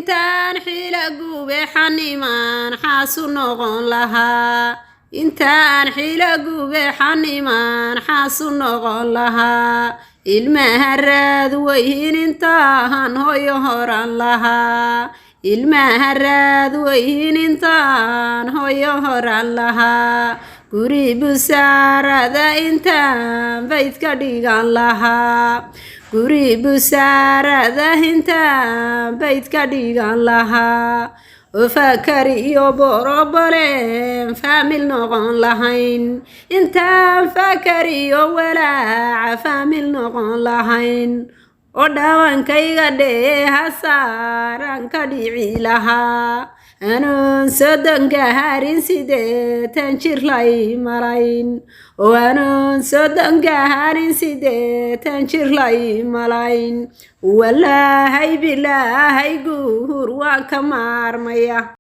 intaan xila gube xanimaan xaasu noqon lahaa intaan xila gube xanimaan xaasu noqon lahaa ilmaha raad weyhin intaan hooyo horan lahaa ilmaha raad weyhin intaan hooyo horan lahaa guri busaarada intaan baydka dhigan lahaa guri busaarada intaan baydka dhigan lahaa oo fakari iyo boroboleen faamil noqon lahayn intaan fakari iyo walaaca faamil noqon lahayn oo dhawankayga dheeha saaran ka dhici lahaa anoon soddonka harin 8 jir lay malayn oo anoon soddonka harin 8 jir lay malayn walaahay bilaahay guur waan ka maarmaya